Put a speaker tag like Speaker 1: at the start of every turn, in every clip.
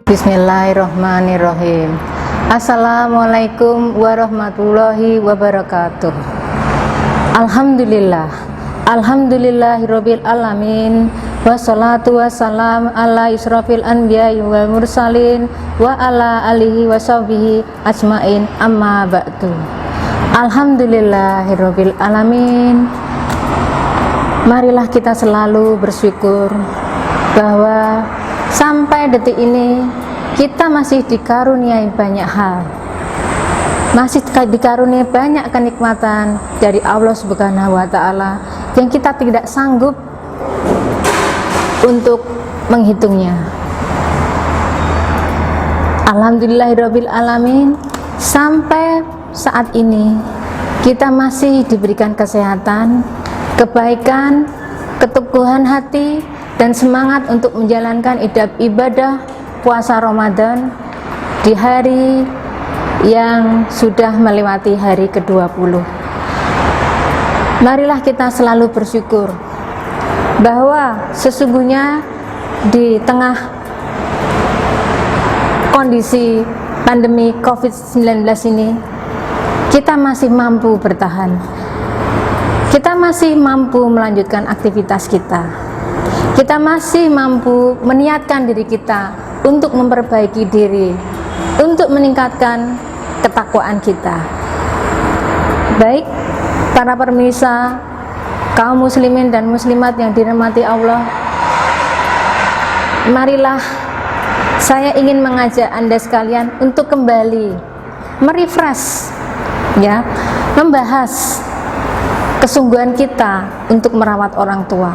Speaker 1: Bismillahirrahmanirrahim. Assalamualaikum warahmatullahi wabarakatuh. Alhamdulillah, alhamdulillahirabbil alamin. Wassalatu wassalam ala israfil anbiya'i wal mursalin wa ala alihi washabihi ajmain, amma ba'du. Alhamdulillahirabbil alamin. Marilah kita selalu bersyukur bahwa sampai detik ini kita masih dikaruniai banyak hal, masih dikaruniai banyak kenikmatan dari Allah Subhanahu wa Ta'ala yang kita tidak sanggup untuk menghitungnya. Alhamdulillahirabbil alamin, sampai saat ini kita masih diberikan kesehatan, kebaikan, keteguhan hati, dan semangat untuk menjalankan ibadah puasa Ramadan di hari yang sudah melewati hari ke-20. Marilah kita selalu bersyukur bahwa sesungguhnya di tengah kondisi pandemi COVID-19 ini kita masih mampu bertahan, kita masih mampu melanjutkan aktivitas kita, kita masih mampu meniatkan diri kita untuk memperbaiki diri, untuk meningkatkan ketakwaan kita. Baik para pemirsa, kaum muslimin dan muslimat yang dirahmati Allah, marilah saya ingin mengajak Anda sekalian untuk kembali merefresh, ya, membahas kesungguhan kita untuk merawat orang tua.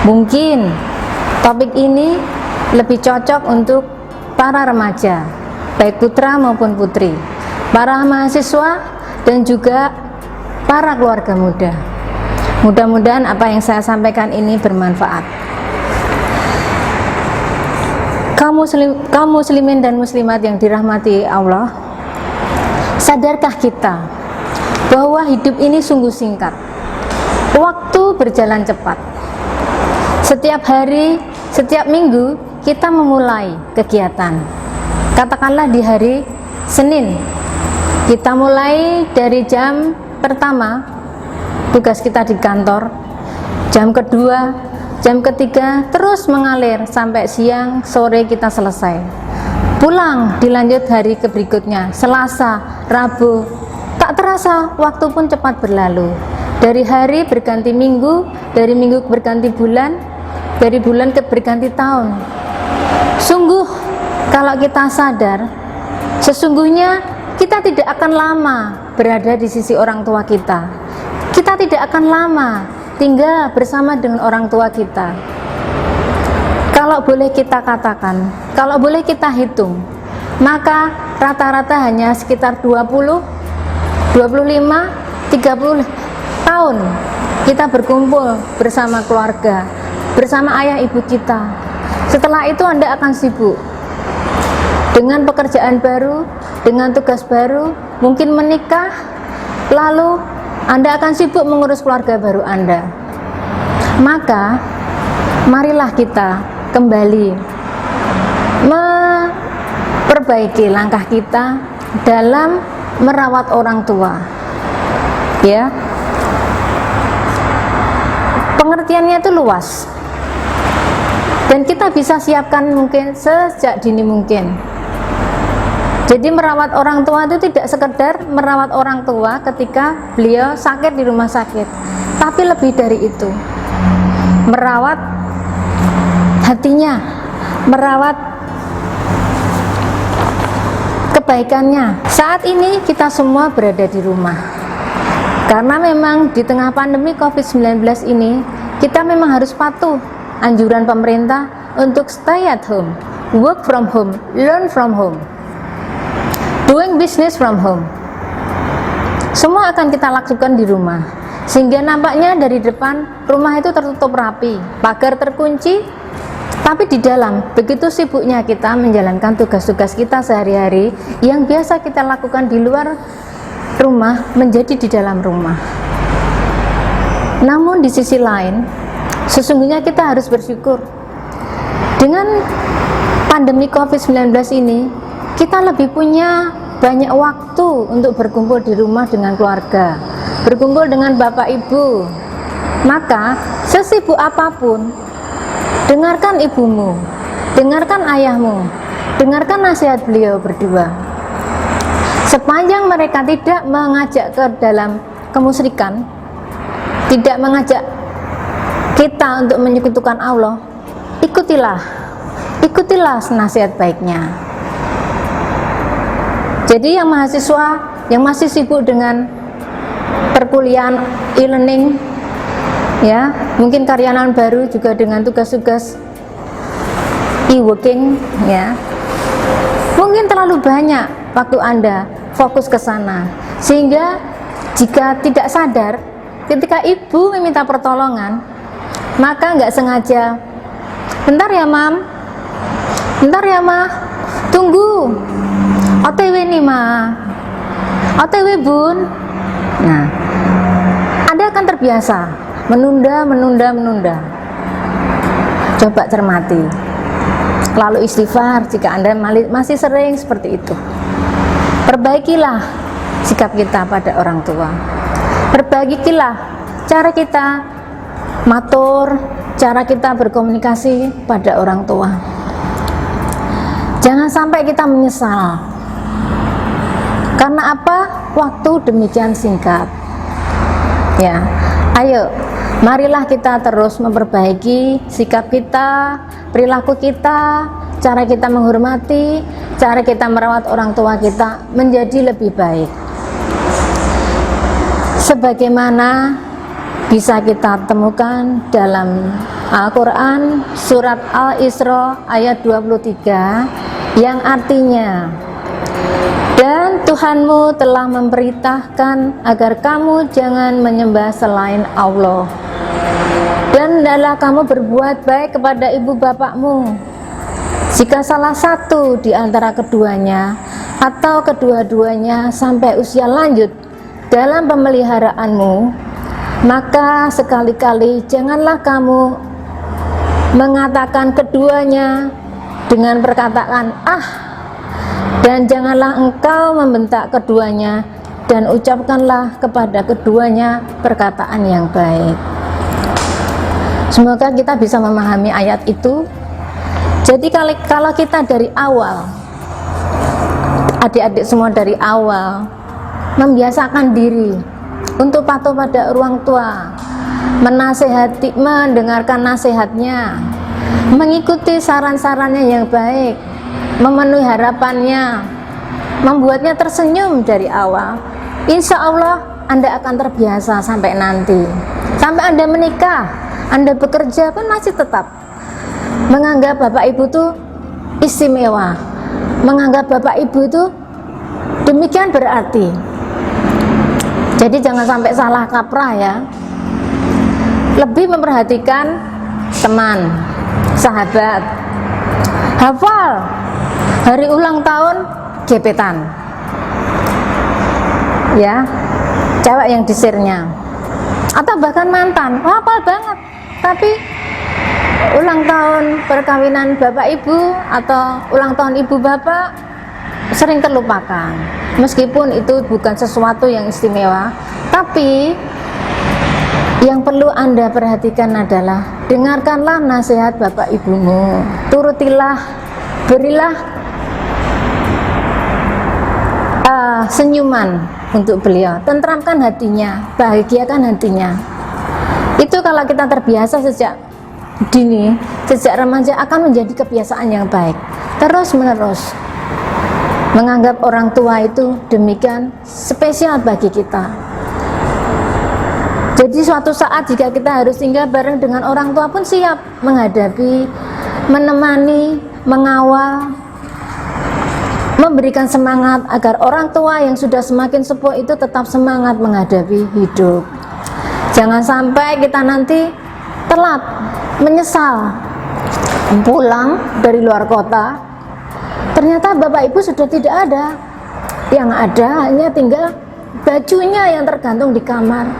Speaker 1: Mungkin topik ini lebih cocok untuk para remaja, baik putra maupun putri, para mahasiswa, dan juga para keluarga muda. Mudah-mudahan apa yang saya sampaikan ini bermanfaat. Kaum muslimin dan muslimat yang dirahmati Allah, sadarkah kita bahwa hidup ini sungguh singkat, waktu berjalan cepat. Setiap hari, setiap minggu kita memulai kegiatan. Katakanlah di hari Senin, kita mulai dari jam pertama tugas kita di kantor, jam kedua, jam ketiga, terus mengalir sampai siang, sore kita selesai. Pulang dilanjut hari berikutnya, Selasa, Rabu. Tak terasa waktu pun cepat berlalu. Dari hari berganti minggu, dari minggu berganti bulan, dari bulan berganti tahun. Sungguh kalau kita sadar, sesungguhnya kita tidak akan lama berada di sisi orang tua kita. Kita tidak akan lama tinggal bersama dengan orang tua kita. Kalau boleh kita katakan, kalau boleh kita hitung, maka rata-rata hanya sekitar 20, 25, 30 tahun kita berkumpul bersama keluarga, bersama ayah ibu kita. Setelah itu Anda akan sibuk dengan pekerjaan baru, dengan tugas baru, mungkin menikah, lalu Anda akan sibuk mengurus keluarga baru Anda. Maka marilah kita kembali memperbaiki langkah kita dalam merawat orang tua, ya. Pengertiannya itu luas, dan kita bisa siapkan mungkin sejak dini mungkin. Jadi merawat orang tua itu tidak sekedar merawat orang tua ketika beliau sakit di rumah sakit, tapi lebih dari itu, merawat hatinya, merawat kebaikannya. Saat ini kita semua berada di rumah, karena memang di tengah pandemi COVID-19 ini kita memang harus patuh anjuran pemerintah untuk stay at home, work from home, learn from home, doing business from home. Semua akan kita lakukan di rumah, sehingga nampaknya dari depan rumah itu tertutup rapi, pagar terkunci, tapi di dalam begitu sibuknya kita menjalankan tugas-tugas kita sehari-hari yang biasa kita lakukan di luar rumah menjadi di dalam rumah. Namun di sisi lain, Sesungguhnya kita harus bersyukur. Dengan pandemi COVID-19 ini, kita lebih punya banyak waktu untuk berkumpul di rumah dengan keluarga, berkumpul dengan bapak ibu. Maka sesibuk apapun, dengarkan ibumu, dengarkan ayahmu, dengarkan nasihat beliau berdua. Sepanjang mereka tidak mengajak ke dalam kemusyrikan, tidak mengajak kita untuk menyekutukan Allah, ikutilah nasihat baiknya. Jadi yang mahasiswa yang masih sibuk dengan perkuliahan e-learning, ya, mungkin karyawan baru juga dengan tugas-tugas e-working, ya, mungkin terlalu banyak waktu Anda fokus ke sana, sehingga jika tidak sadar, ketika ibu meminta pertolongan, maka nggak sengaja, bentar ya mam, bentar ya ma, tunggu, OTW nih ma, OTW bun. Nah, Anda akan terbiasa menunda. Coba cermati, lalu istighfar jika Anda masih sering seperti itu. Perbaikilah sikap kita pada orang tua, perbaikilah cara kita matur, cara kita berkomunikasi pada orang tua. Jangan sampai kita menyesal. Karena apa? Waktu demikian singkat. Ya, ayo, marilah kita terus memperbaiki sikap kita, perilaku kita, cara kita menghormati, cara kita merawat orang tua kita menjadi lebih baik. Sebagaimana bisa kita temukan dalam Al-Quran surat Al-Isra ayat 23 yang artinya, dan Tuhanmu telah memberitakan agar kamu jangan menyembah selain Allah, dan hendaklah kamu berbuat baik kepada ibu bapakmu. Jika salah satu di antara keduanya atau kedua-duanya sampai usia lanjut dalam pemeliharaanmu, maka sekali-kali janganlah kamu mengatakan keduanya dengan perkataan ah, dan janganlah engkau membentak keduanya, dan ucapkanlah kepada keduanya perkataan yang baik. Semoga kita bisa memahami ayat itu. Jadi kalau kita dari awal, adik-adik semua dari awal membiasakan diri untuk patuh pada orang tua, menasehati, mendengarkan nasihatnya, mengikuti saran-sarannya yang baik, memenuhi harapannya, membuatnya tersenyum dari awal, insya Allah Anda akan terbiasa sampai nanti. Sampai Anda menikah, Anda bekerja pun masih tetap menganggap bapak ibu itu istimewa, menganggap bapak ibu itu demikian berarti. Jadi jangan sampai salah kaprah ya. Lebih memperhatikan teman, sahabat, hafal hari ulang tahun gebetan, ya, cewek yang disirnya, atau bahkan mantan, hafal banget, tapi ulang tahun perkawinan bapak ibu atau ulang tahun ibu bapak sering terlupakan. Meskipun itu bukan sesuatu yang istimewa, tapi yang perlu Anda perhatikan adalah dengarkanlah nasihat bapak ibumu, turutilah, berilah senyuman untuk beliau, tentramkan hatinya, bahagiakan hatinya. Itu kalau kita terbiasa sejak dini, sejak remaja, akan menjadi kebiasaan yang baik terus menerus. Menganggap orang tua itu demikian spesial bagi kita. Jadi suatu saat jika kita harus tinggal bareng dengan orang tua pun siap menghadapi, menemani, mengawal, memberikan semangat agar orang tua yang sudah semakin sepuh itu tetap semangat menghadapi hidup. Jangan sampai kita nanti telat, menyesal pulang dari luar kota, ternyata bapak ibu sudah tidak ada, yang ada hanya tinggal bajunya yang tergantung di kamar,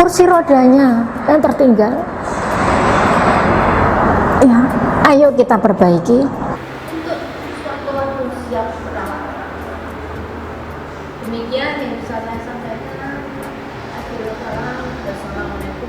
Speaker 1: kursi rodanya yang tertinggal. Ya, ayo kita perbaiki untuk suatu waktu siap perawatan. Demikian yang bisa saya sampaikan. Assalamualaikum